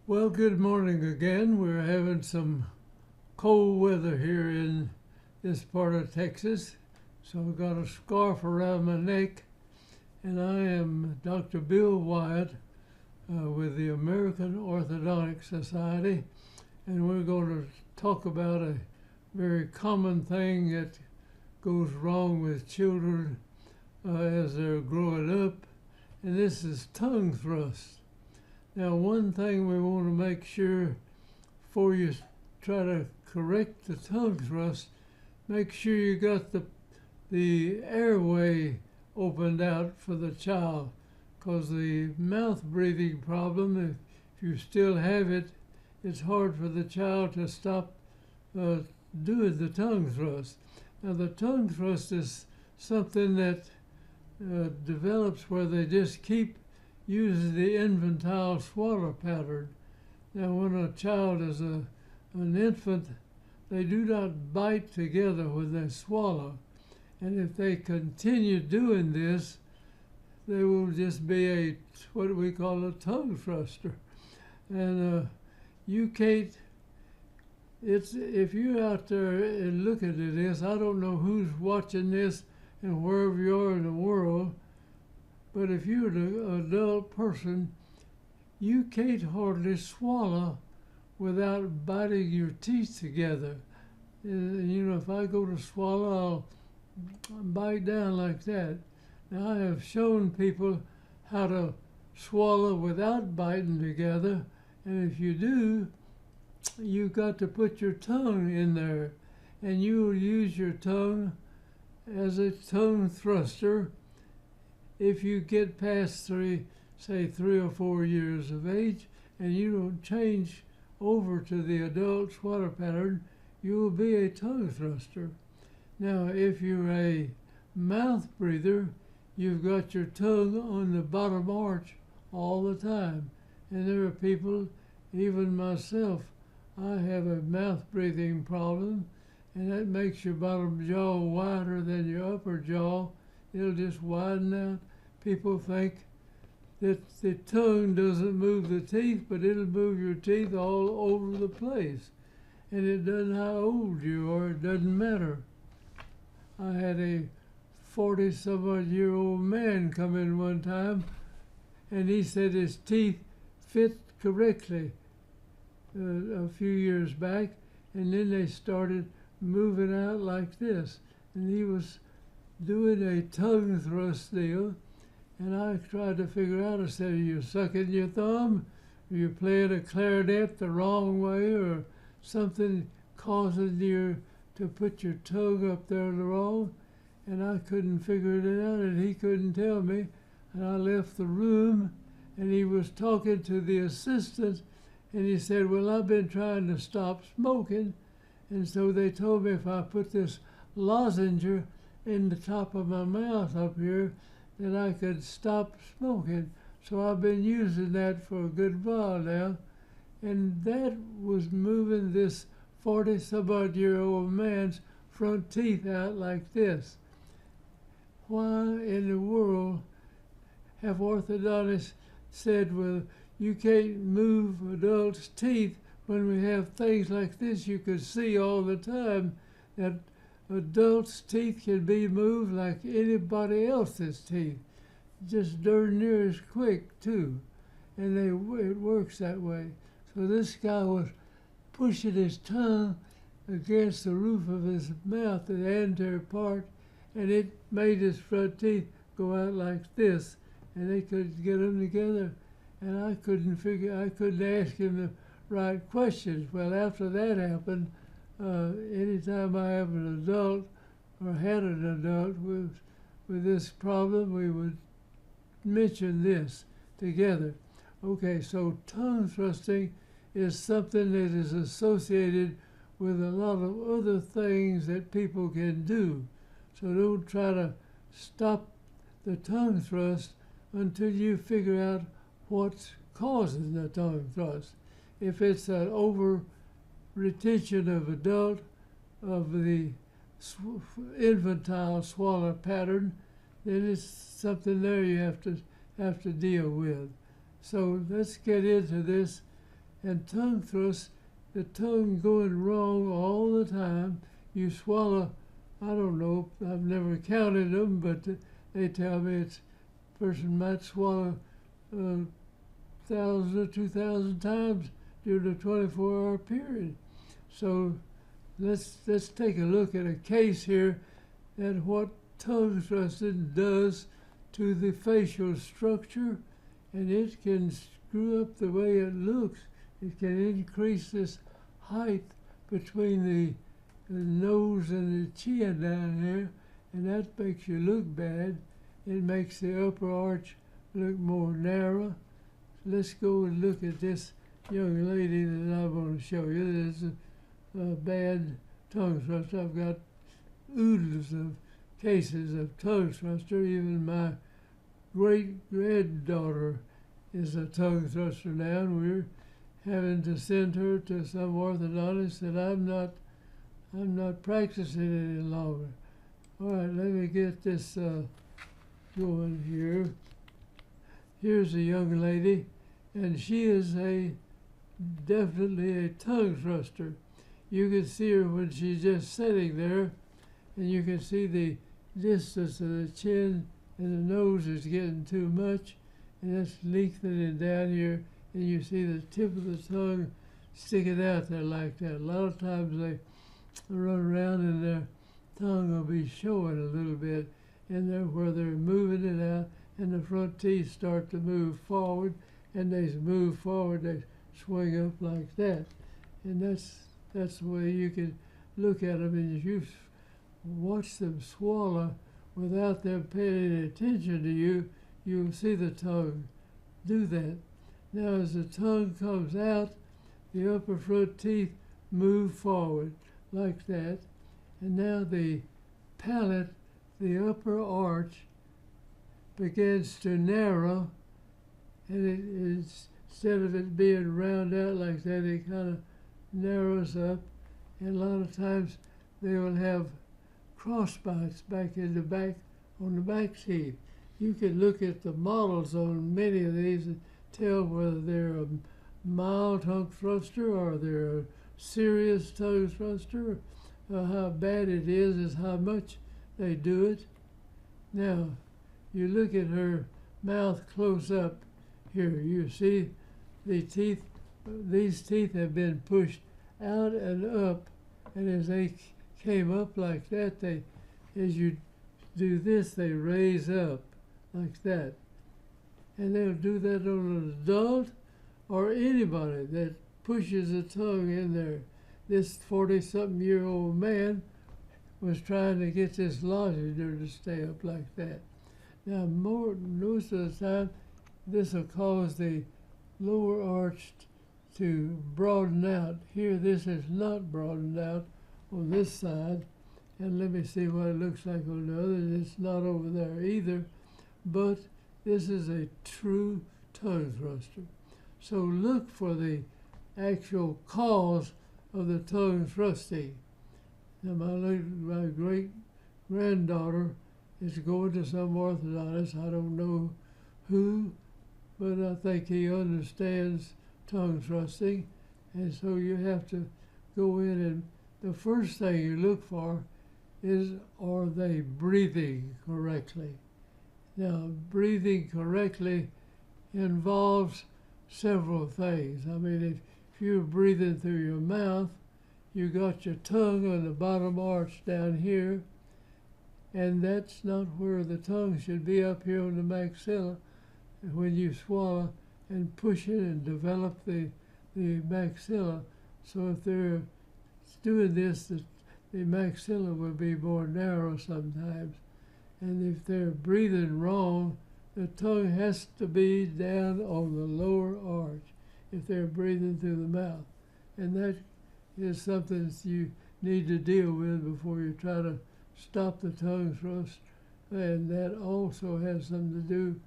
Well, good morning again. We're having some cold weather here in this part of Texas. So I've got a scarf around my neck, and I am Dr. Bill Wyatt with the American Orthodontic Society, and we're going to talk about a very common thing that goes wrong with children as they're growing up, and this is tongue thrust. Now, one thing we want to make sure before you try to correct the tongue thrust, make sure you got the airway opened out for the child, because the mouth breathing problem, if you still have it, it's hard for the child to stop doing the tongue thrust. Now, the tongue thrust is something that develops where they just keep using the infantile swallow pattern. Now, when a child is an infant, they do not bite together when they swallow. And if they continue doing this, they will just be what we call a tongue thruster. And you can't, if you're out there and looking at this, I don't know who's watching this and wherever you are in the world, but if you're an adult person, you can't hardly swallow without biting your teeth together. And, if I go to swallow, I'll bite down like that. Now, I have shown people how to swallow without biting together, and if you do, you've got to put your tongue in there, and you will use your tongue as a tongue thruster if you get past 3 or 4 years of age, and you don't change over to the adult swallow pattern, you will be a tongue thruster. Now, if you're a mouth breather, you've got your tongue on the bottom arch all the time. And there are people, even myself, I have a mouth breathing problem, and that makes your bottom jaw wider than your upper jaw. It'll just widen out. People think that the tongue doesn't move the teeth, but it'll move your teeth all over the place. And it doesn't how old you are, it doesn't matter. I had a 40-some-odd-year-old man come in one time, and he said his teeth fit correctly a few years back, and then they started moving out like this. And he was doing a tongue thrust deal, and I tried to figure out, I said, are you sucking your thumb? Are you playing a clarinet the wrong way, or something causing you to put your tongue up there the wrong? And I couldn't figure it out, and he couldn't tell me. And I left the room, and he was talking to the assistant, and he said, well, I've been trying to stop smoking, and so they told me if I put this lozenge in the top of my mouth up here, that I could stop smoking. So I've been using that for a good while now, and that was moving this 40-some-odd-year-old man's front teeth out like this. Why in the world have orthodontists said, well, you can't move adults' teeth when we have things like this? You could see all the time that adults' teeth can be moved like anybody else's teeth, just darn near as quick too, and it works that way. So this guy was pushing his tongue against the roof of his mouth, the anterior part, and it made his front teeth go out like this, and they couldn't get them together, and I couldn't ask him the right questions. Well, after that happened, anytime I have an adult or had an adult with this problem, we would mention this together. Okay, so tongue thrusting is something that is associated with a lot of other things that people can do. So don't try to stop the tongue thrust until you figure out what's causing the tongue thrust. If it's an over retention of the infantile swallow pattern, then it's something there you have to deal with. So let's get into this And tongue thrust, the tongue going wrong all the time. You swallow, I don't know, I've never counted them, but they tell me it's person might swallow 1,000 or 2,000 times during a 24-hour period. So let's take a look at a case here at what tongue thrusting does to the facial structure, and it can screw up the way it looks. It can increase this height between the nose and the chin down here, and that makes you look bad. It makes the upper arch look more narrow. Let's go and look at this young lady that I'm going to show you. This is a bad tongue thruster. I've got oodles of cases of tongue thruster. Even my great-granddaughter is a tongue thruster now, and we're having to send her to some orthodontist that I'm not practicing any longer. All right, let me get this going here. Here's a young lady, and she is definitely a tongue thruster. You can see her when she's just sitting there, and you can see the distance of the chin and the nose is getting too much, and that's lengthening down here, and you see the tip of the tongue sticking out there like that. A lot of times they run around and their tongue will be showing a little bit in there where they're moving it out, and the front teeth start to move forward, and they move forward, they swing up like that. And that's the way you can look at them, and if you watch them swallow without them paying any attention to you, you'll see the tongue do that. Now as the tongue comes out, the upper front teeth move forward like that, and now the palate, the upper arch, begins to narrow, and it is, instead of it being round out like that, it kind of narrows up, and a lot of times they will have cross bites back in the back, on the back teeth. You can look at the models on many of these and tell whether they're a mild tongue thruster or they're a serious tongue thruster. How bad it is how much they do it. Now, you look at her mouth close up here. You see the teeth, these teeth have been pushed out and up, and as they came up like that, as you do this, they raise up like that. And they'll do that on an adult or anybody that pushes a tongue in there. This 40-something-year-old man was trying to get this lozenge to stay up like that. Now, most of the time, this will cause the lower arch to broaden out. Here, this is not broadened out on this side. And let me see what it looks like on the other. It's not over there either. But this is a true tongue thruster. So look for the actual cause of the tongue thrusting. Now, my great-granddaughter is going to some orthodontist. I don't know who, but I think he understands tongue thrusting. And so you have to go in, and the first thing you look for is, are they breathing correctly? Now, breathing correctly involves several things. I mean, if you're breathing through your mouth, you got your tongue on the bottom arch down here, and that's not where the tongue should be, up here on the maxilla when you swallow and push it and develop the maxilla. So if they're doing this, the maxilla will be more narrow sometimes. And if they're breathing wrong, the tongue has to be down on the lower arch if they're breathing through the mouth. And that is something that you need to deal with before you try to stop the tongue thrust. And that also has something to do,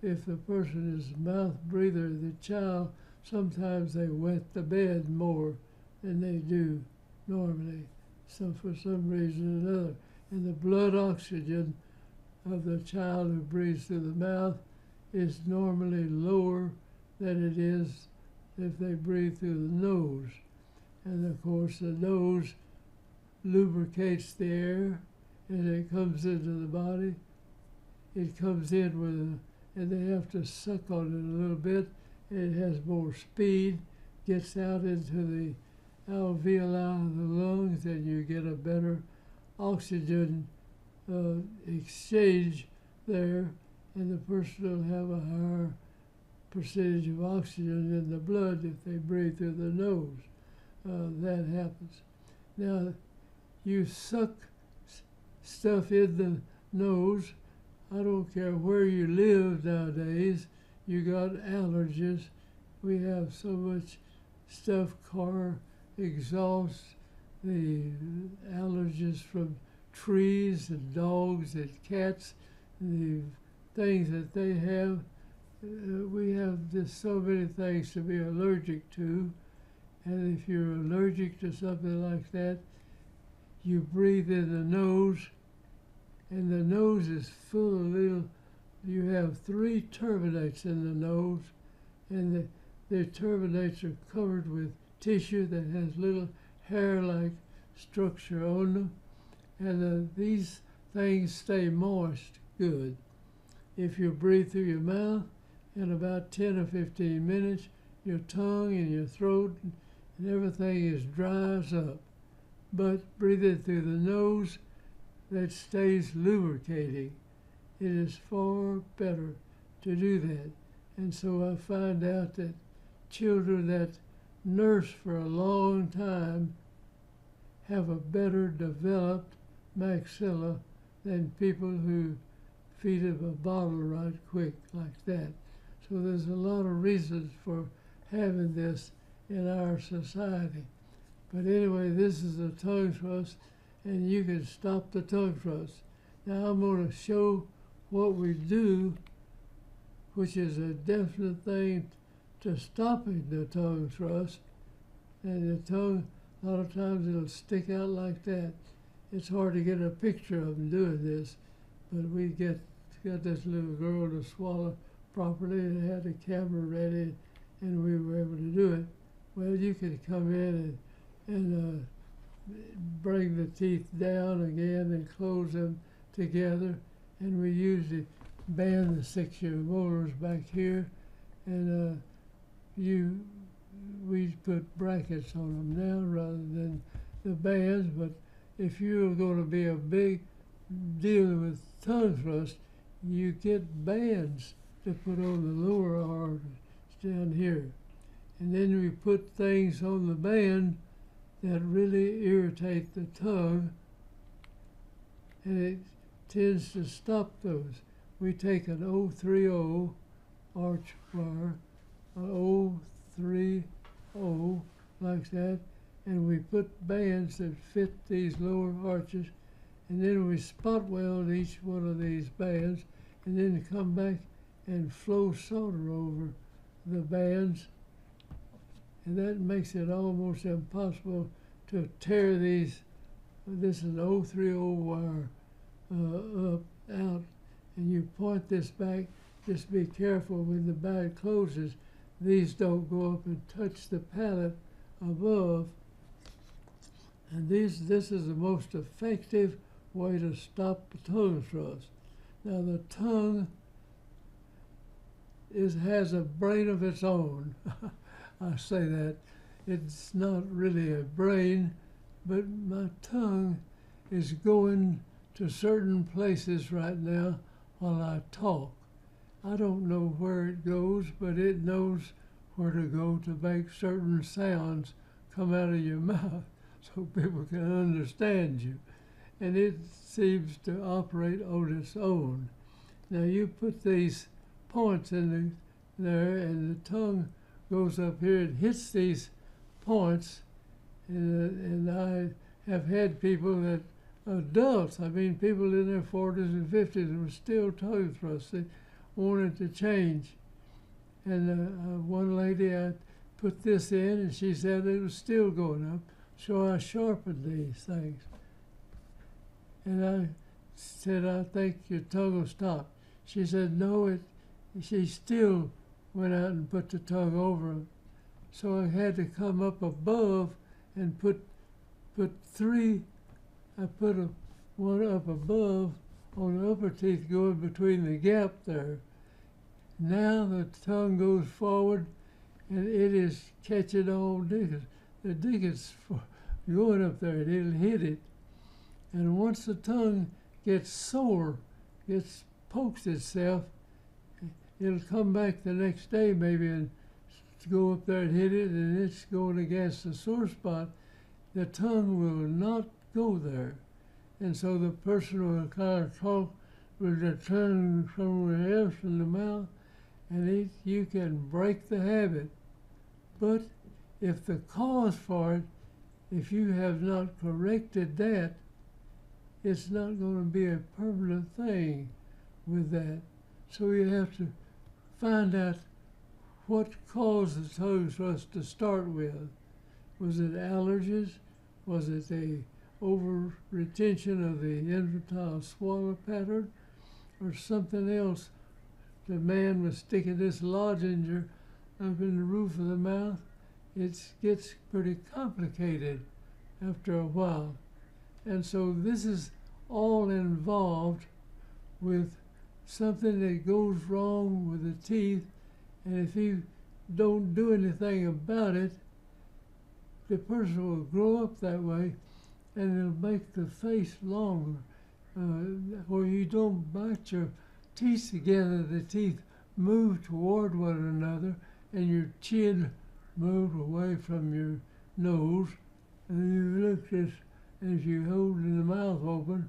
if the person is a mouth breather, the child, sometimes they wet the bed more than they do normally, so for some reason or another. And the blood oxygen of the child who breathes through the mouth is normally lower than it is if they breathe through the nose. And of course the nose lubricates the air as it comes into the body. It comes in and they have to suck on it a little bit. It has more speed, gets out into the alveoli of the lungs, and you get a better oxygen exchange there, and the person will have a higher percentage of oxygen in the blood if they breathe through the nose. That happens. Now, you suck stuff in the nose. I don't care where you live nowadays. You got allergies. We have so much stuff, car exhaust, the allergies from trees and dogs and cats, the things that they have. We have just so many things to be allergic to. And if you're allergic to something like that, you breathe in the nose, and the nose is full of little, you have 3 turbinates in the nose, and the turbinates are covered with tissue that has little hair-like structure on them, and these things stay moist good. If you breathe through your mouth, in about 10 or 15 minutes, your tongue and your throat and everything dries up. But breathing through the nose, that stays lubricating. It is far better to do that. And so I find out that children that nurse for a long time have a better developed maxilla than people who feed them a bottle right quick like that. So there's a lot of reasons for having this in our society. But anyway, this is a tongue thrust, and you can stop the tongue thrust. Now I'm going to show what we do, which is a definite thing to stopping the tongue thrust. And the tongue, a lot of times it'll stick out like that. It's hard to get a picture of them doing this, but we got this little girl to swallow properly and had the camera ready, and we were able to do it. Well, you can come in and bring the teeth down again and close them together, and we usually band the 6-year molars back here, and we put brackets on them now rather than the bands. But if you're going to be a big deal with tongue thrust, you get bands to put on the lower arteries down here. And then we put things on the band that really irritate the tongue, and it tends to stop those. We take an 030 arch wire, an 030 like that, and we put bands that fit these lower arches, and then we spot weld each one of these bands, and then come back and flow solder over the bands, and that makes it almost impossible to tear these. This is an 030 wire out, and you point this back. Just be careful when the bag closes. These don't go up and touch the palate above. And this is the most effective way to stop the tongue thrust. Now the tongue has a brain of its own. I say that. It's not really a brain, but my tongue is going to certain places right now while I talk. I don't know where it goes, but it knows where to go to make certain sounds come out of your mouth so people can understand you. And it seems to operate on its own. Now you put these points in there, and the tongue goes up here and hits these points, and I have had people that, adults, I mean people in their 40s and 50s, were still tongue thrusts. They wanted to change. And one lady, I put this in, and she said it was still going up, so I sharpened these things. And I said, I think your tongue will stop. She said, no, she still went out and put the tongue over So I had to come up above and put three. I put one up above on the upper teeth going between the gap there. Now the tongue goes forward and it is catching all dickus. The dickus going up there and it'll hit it. And once the tongue gets sore, pokes itself, it'll come back the next day maybe and go up there and hit it, and it's going against the sore spot. The tongue will not go there. And so the person will kind of talk with the tongue somewhere else in the mouth, and you can break the habit. But if the cause for it, if you have not corrected that, it's not going to be a permanent thing with that. So you have to find out what caused the tongue thrust to start with. Was it allergies? Was it a over retention of the infantile swallow pattern, or something else? The man was sticking this lozenge up in the roof of the mouth. It gets pretty complicated after a while. And so this is all involved with something that goes wrong with the teeth, and if you don't do anything about it, the person will grow up that way, and it'll make the face longer. Where you don't bite your teeth together, the teeth move toward one another, and your chin moves away from your nose, and you look this, and if you hold the mouth open,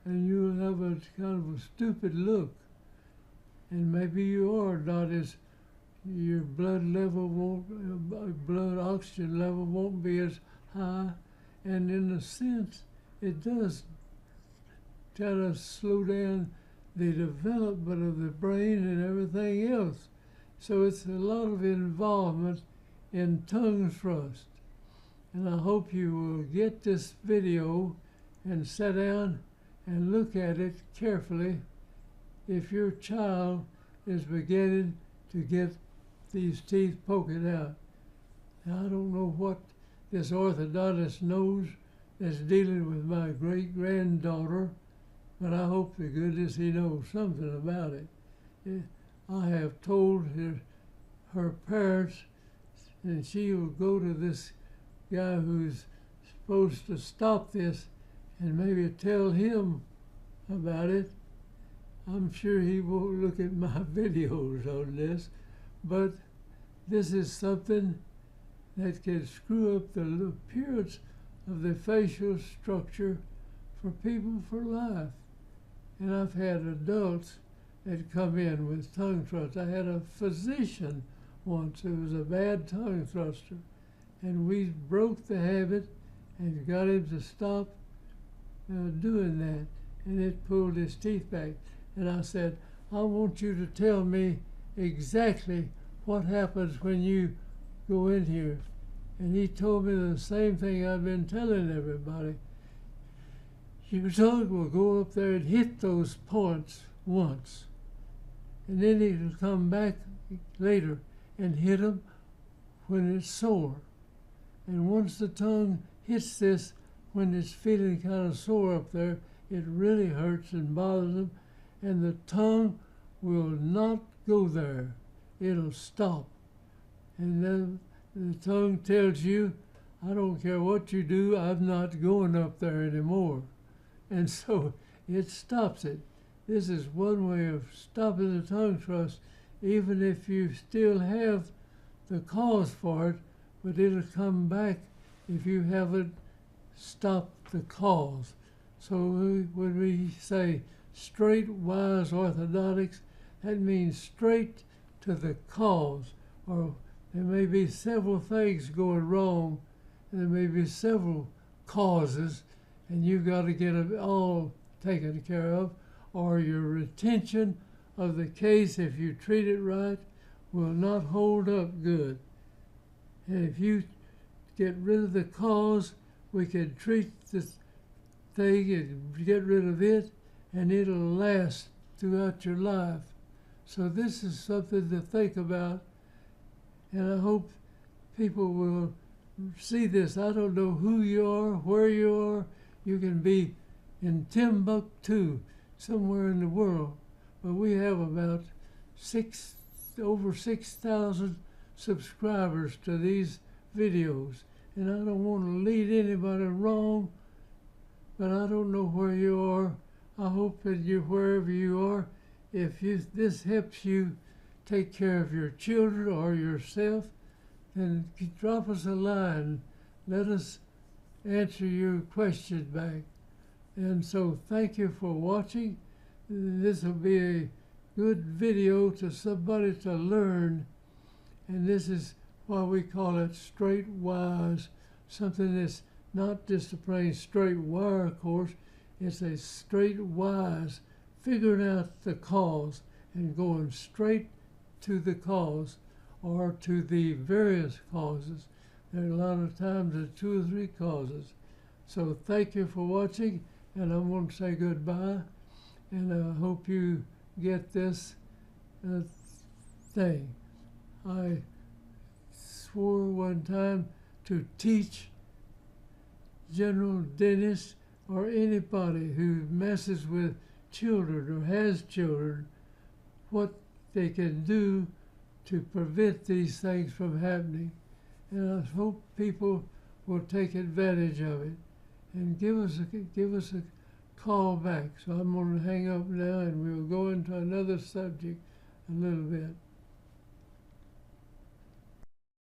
and you'll have a kind of a stupid look. And maybe you are not as, your blood oxygen level won't be as high. And in a sense, it does kind of slow down the development of the brain and everything else. So it's a lot of involvement in tongue thrust. And I hope you will get this video and sit down and look at it carefully if your child is beginning to get these teeth poking out. Now, I don't know what this orthodontist knows that's dealing with my great-granddaughter, but I hope to goodness he knows something about it. I have told her parents, and she will go to this guy who's supposed to stop this and maybe tell him about it. I'm sure he won't look at my videos on this, but this is something that can screw up the appearance of the facial structure for people for life. And I've had adults that come in with tongue thrust. I had a physician once who was a bad tongue thruster, and we broke the habit and got him to stop doing that, and it pulled his teeth back. And I said, I want you to tell me exactly what happens when you go in here. And he told me the same thing I've been telling everybody. Your tongue will go up there and hit those points once, and then it'll come back later and hit them when it's sore. And once the tongue hits this, when it's feeling kind of sore up there, it really hurts and bothers them, and the tongue will not go there. It'll stop. And then the tongue tells you, I don't care what you do, I'm not going up there anymore. And so it stops it. This is one way of stopping the tongue thrust, even if you still have the cause for it, but it'll come back if you haven't stopped the cause. So when we say straight, wise orthodontics, that means straight to the cause. Or there may be several things going wrong, and there may be several causes, and you've got to get them all taken care of, or your retention of the case, if you treat it right, will not hold up good. And if you get rid of the cause, we can treat this thing and get rid of it, and it'll last throughout your life. So this is something to think about, and I hope people will see this. I don't know who you are, where you are. You can be in Timbuktu, somewhere in the world. But we have about over 6,000 subscribers to these videos. And I don't want to lead anybody wrong, but I don't know where you are. I hope that wherever you are, if this helps you take care of your children or yourself, then drop us a line. Let us answer your question back. And so thank you for watching. This will be a good video to somebody to learn. And this is why we call it straight wise, something that's not just a plain straight wire course. It's a straight wise, figuring out the cause and going straight to the cause or to the various causes. There are a lot of times there's 2 or 3 causes. So thank you for watching, and I'm going to say goodbye, and I hope you get this thing. I swore one time to teach general dentists or anybody who messes with children or has children what they can do to prevent these things from happening. And I hope people will take advantage of it and give us a call back. So I'm going to hang up now, and we'll go into another subject a little bit.